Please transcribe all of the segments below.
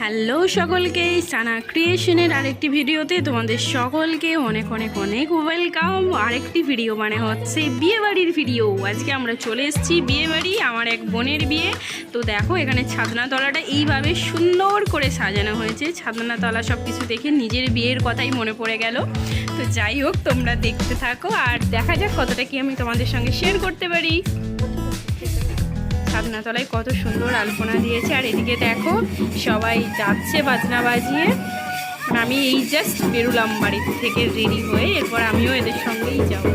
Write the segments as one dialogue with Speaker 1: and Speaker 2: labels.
Speaker 1: Hello সকলকে, সানা ক্রিয়েশনের আরেকটি ভিডিওতে তোমাদের সকলকে অনেক অনেক অনেক ওয়েলকাম। আরেকটি ভিডিও মানে হচ্ছে বিয়েবাড়ির ভিডিও। আজকে আমরা চলে এসেছি বিয়েবাড়ি, আমার এক বোনের বিয়ে। তো দেখো এখানে ছাদনাতলাটা এইভাবে সুন্দর করে সাজানো হয়েছে। ছাদনাতলা সব কিছু দেখে নিজের বিয়ের কথাই মনে পড়ে গেল। তো যাই হোক, তোমরা দেখতে থাকো আর দেখা যাক কতটা কি আমি তোমাদের সঙ্গে শেয়ার করতে পারি। ছাদনাতলায় কত সুন্দর আলপনা দিয়েছে, আর এদিকে দেখো সবাই যাচ্ছে বাজনা বাজিয়ে। আমি এই জাস্ট বেরোলাম বাড়ি থেকে রেডি হয়ে, এরপর আমিও এদের সঙ্গেই যাব।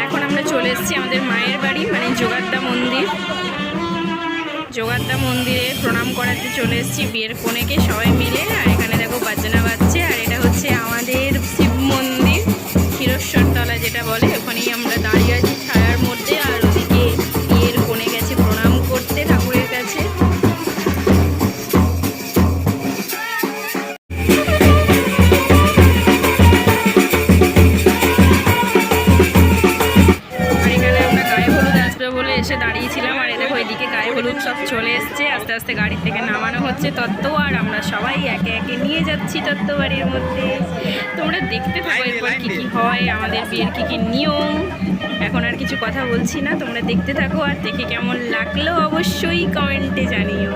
Speaker 1: এখন আমরা চলে এসেছি আমাদের মায়ের বাড়ি, মানে জোগাড়দা মন্দির। জোগাড়দা মন্দিরে প্রণাম করাতে চলে এসেছি বিয়ের কনেকে সবাই মিলে। আর এখানে দেখো বাজনা বাজছে, আর এটা হচ্ছে আমাদের শিব মন্দির, ক্ষীরেশ্বরতলা যেটা বলে। ওখানেই আমরা দাঁড়িয়ে আছি ছায়ার মধ্যে, আর ওদিকে বিয়ের কনে গেছে প্রণাম করতে ঠাকুরের কাছে। আর এখানে আমরা গায়ে হলুদ আসবে বলে এসে দাঁড়িয়েছিলাম, আর দেখো এদিকে গায়ে হলুদ সব চলে এসছে। আস্তে আস্তে গাড়ি থেকে নামানো হচ্ছে তত্ত্ব, আর আমরা সবাই একে একে নিয়ে যাচ্ছি তত্ত্ব বাড়ির মধ্যে। তোমরা দেখতে থাকো এরপর কী কী হয়, আমাদের বিয়ের কী কী নিয়ম। এখন আর কিছু কথা বলছি না, তোমরা দেখতে থাকো। আর দেখে কেমন লাগলো অবশ্যই কমেন্টে জানিও।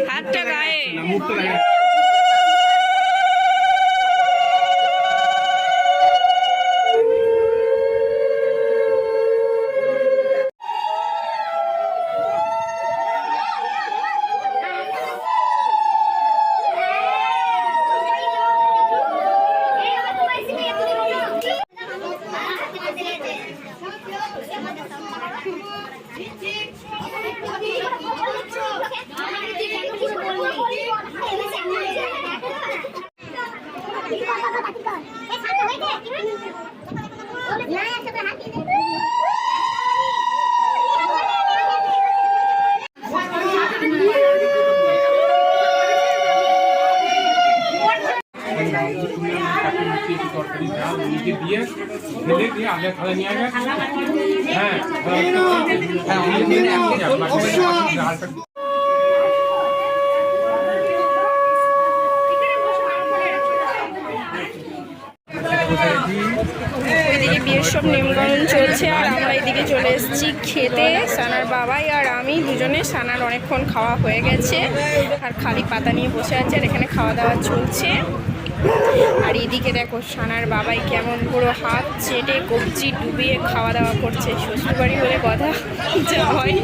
Speaker 1: হাতটা গায়ে, মুখটা গায়ে। ওইদিকে বিয়ের সব নিয়মকানুন চলছে, আর আমরা এইদিকে চলে এসেছি খেতে। সানার বাবাই আর আমি দুজনে। সানার অনেকক্ষণ খাওয়া হয়ে গেছে, আর খালি পাতা নিয়ে বসে আছে, আর এখানে খাওয়া দাওয়া চলছে। আর এদিকে দেখো সানার বাবাই কেমন পুরো হাত চেটে কবজি ডুবিয়ে খাওয়া দাওয়া করছে। শ্বশুরবাড়ি হলে কথা যা হয়,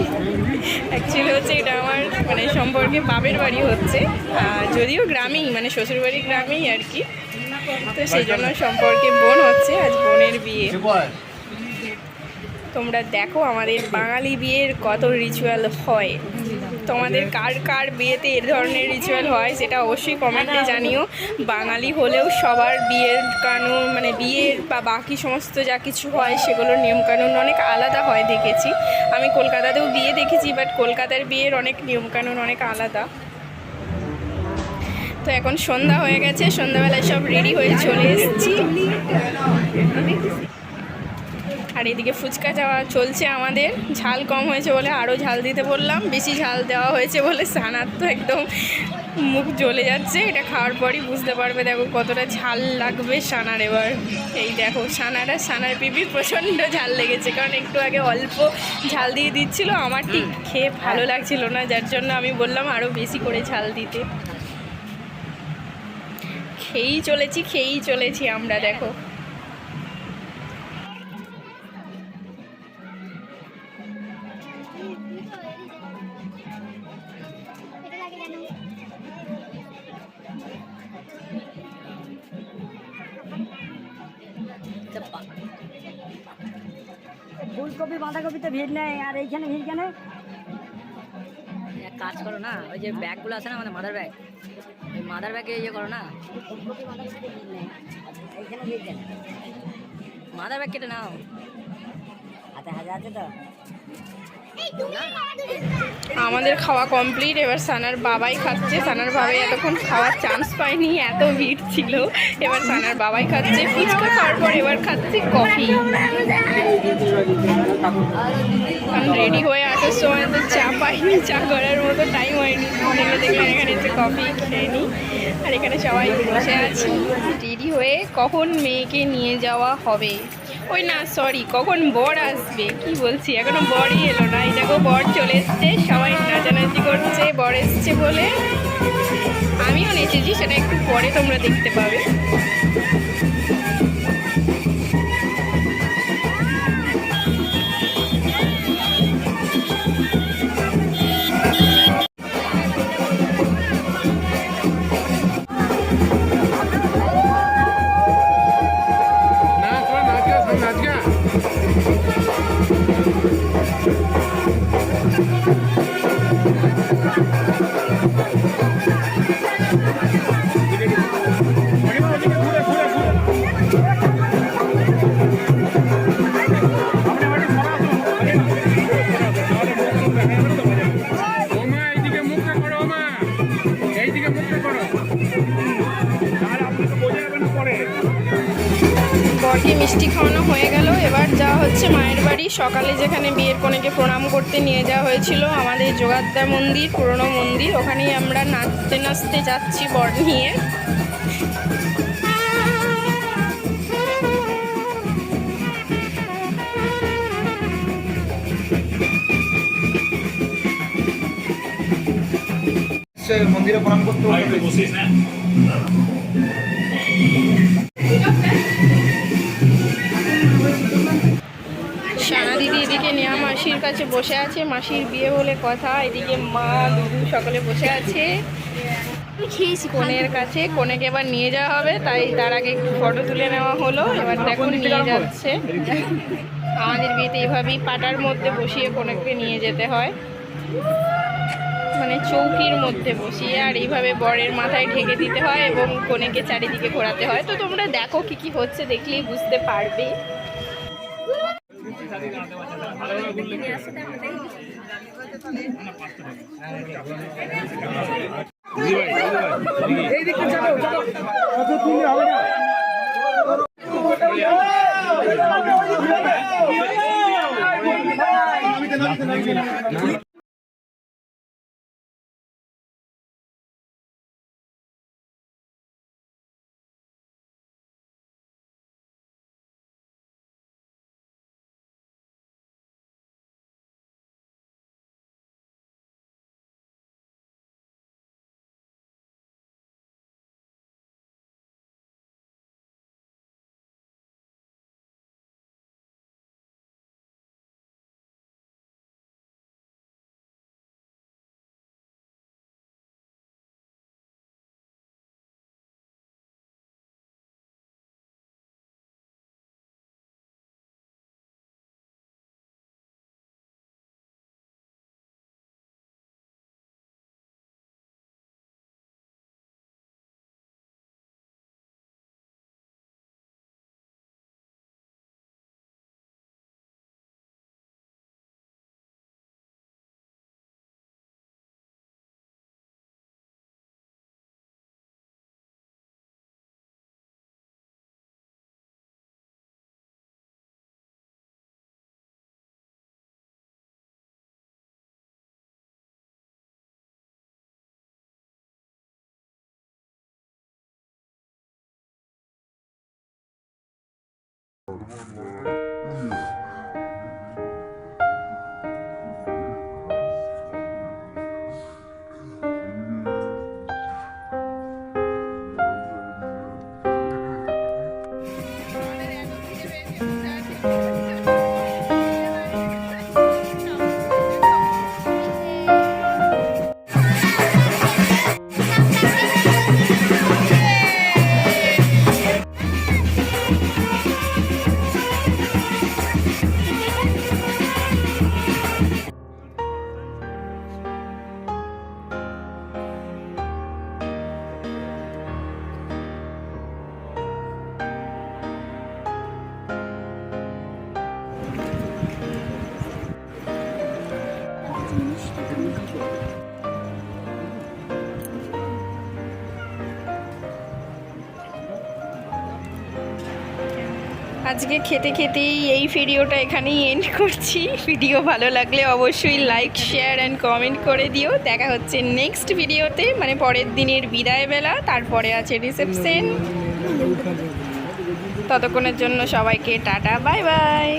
Speaker 1: অ্যাকচুয়ালি হচ্ছে এটা আমার মানে সম্পর্কে বাপের বাড়ি হচ্ছে, যদিও গ্রামেই, মানে শ্বশুরবাড়ি গ্রামেই আর কি। তো সেই জন্য সম্পর্কে বোন হচ্ছে, আজ বোনের বিয়ে। তোমরা দেখো আমাদের বাঙালি বিয়ের কত রিচুয়াল হয়। তোমাদের কার কার বিয়েতে এর ধরনের রিচুয়াল হয় সেটা অবশ্যই কমেন্টে জানিও। বাঙালি হলেও সবার বিয়ের কানুন মানে বিয়ের বা বাকি সমস্ত যা কিছু হয় সেগুলোর নিয়মকানুন অনেক আলাদা হয় দেখেছি। আমি কলকাতাতেও বিয়ে দেখেছি, বাট কলকাতার বিয়ের অনেক নিয়মকানুন অনেক আলাদা। তো এখন সন্ধ্যা হয়ে গেছে, সন্ধ্যাবেলায় সব রেডি হয়ে চলে এসেছি। আর এদিকে ফুচকা যাওয়া চলছে আমাদের। ঝাল কম হয়েছে বলে আরও ঝাল দিতে বললাম, বেশি ঝাল দেওয়া হয়েছে বলে সানার তো একদম মুখ জ্বলে যাচ্ছে। এটা খাওয়ার পরই বুঝতে পারবে দেখো কতটা ঝাল লাগবে সানার। এবার এই দেখো সানার পিপি প্রচণ্ড ঝাল লেগেছে, কারণ একটু আগে অল্প ঝাল দিয়ে দিচ্ছিল, আমার ঠিক খেয়ে ভালো লাগছিল না, যার জন্য আমি বললাম আরও বেশি করে ঝাল দিতে। খেয়েই চলেছি আমরা দেখো।
Speaker 2: ফুলকপি বাঁধাকপিতে ভিড় নেই, আর এইখানে ভিড় কেন?
Speaker 3: এক কাজ করো না, ওই যে ব্যাগগুলো আছে না আমাদের মাদার ব্যাগ, ওই মাদার ব্যাগে ইয়ে করো না,
Speaker 2: ফুলকপি বাঁধাকপিতে ভিড় নেই, এইখানে ভিড় কেন?
Speaker 3: মাদার ব্যাগ কেটে নাও।
Speaker 2: হাতে হাজার আছে তো?
Speaker 1: আমাদের খাওয়া কমপ্লিট, এবার সানার বাবাই খাচ্ছে। সানার বাবাই এতক্ষণ খাওয়ার চান্স পায়নি, এত ভিড় ছিল। এবার সানার বাবাই খাচ্ছে ফুচকা, খাওয়ার পর এবার খাচ্ছে কফি। কারণ রেডি হয়ে আসার সময় তো চা পাইনি, চা করার মতো টাইম হয়নি। দেখলাম এখানে এসে কফি খেয়ে নিই। আর এখানে সবাই বসে আছি রেডি হয়ে, কখন মেয়েকে নিয়ে যাওয়া হবে। ওই না সরি, কখন বর আসবে কি বলছি, এখনো বরই এলো না। এই দেখো বর চলে এসছে, সবাই নাচানাচি করছে বর এসছে বলে। আমিও নেচেছি, সেটা একটু পরে তোমরা দেখতে পাবে। বরকে মিষ্টি খাওয়ানো হয়ে গেল। এবার যাওয়া হচ্ছে মায়ের বাড়ি। সকালে যেখানে বিয়ের কনেকে প্রণাম করতে নিয়ে যাওয়া হয়েছিল, আমাদের যোগাদ্দা মন্দির, পুরনো মন্দির, ওখানেই আমরা নাচতে নাচতে যাচ্ছি বর নিয়ে।
Speaker 4: মন্দিরে প্রণাম করতে
Speaker 1: সানা দিদি এদিকে নেয়া মাসির কাছে বসে আছে, মাসির বিয়ে বলে কথা। এদিকে মা দুদু সকলে বসে আছে কনের কাছে। কনেকে এবার নিয়ে যাওয়া হবে, তাই তার আগে একটু ফটো তুলে নেওয়া হলো। এবার দেখো নিয়ে যাচ্ছে। আমাদের বিয়েতে এইভাবেই পাটার মধ্যে বসিয়ে কনেকে নিয়ে যেতে হয়, মানে চৌকির মধ্যে বসিয়ে, আর এইভাবে বরের মাথায় ঢেকে দিতে হয় এবং কনেকে চারিদিকে ঘোরাতে হয়। তো তোমরা দেখো কি কি হচ্ছে, দেখলেই বুঝতে পারবে। আজকে খেতে খেতেই এই ভিডিওটা এখানেই এন্ড করছি। ভিডিও ভালো লাগলে অবশ্যই লাইক শেয়ার অ্যান্ড কমেন্ট করে দিও। দেখা হচ্ছে নেক্সট ভিডিওতে, মানে পরের দিনের বিদায়বেলা, তারপরে আছে রিসেপশন। ততক্ষণের জন্য সবাইকে টাটা, বাই বাই।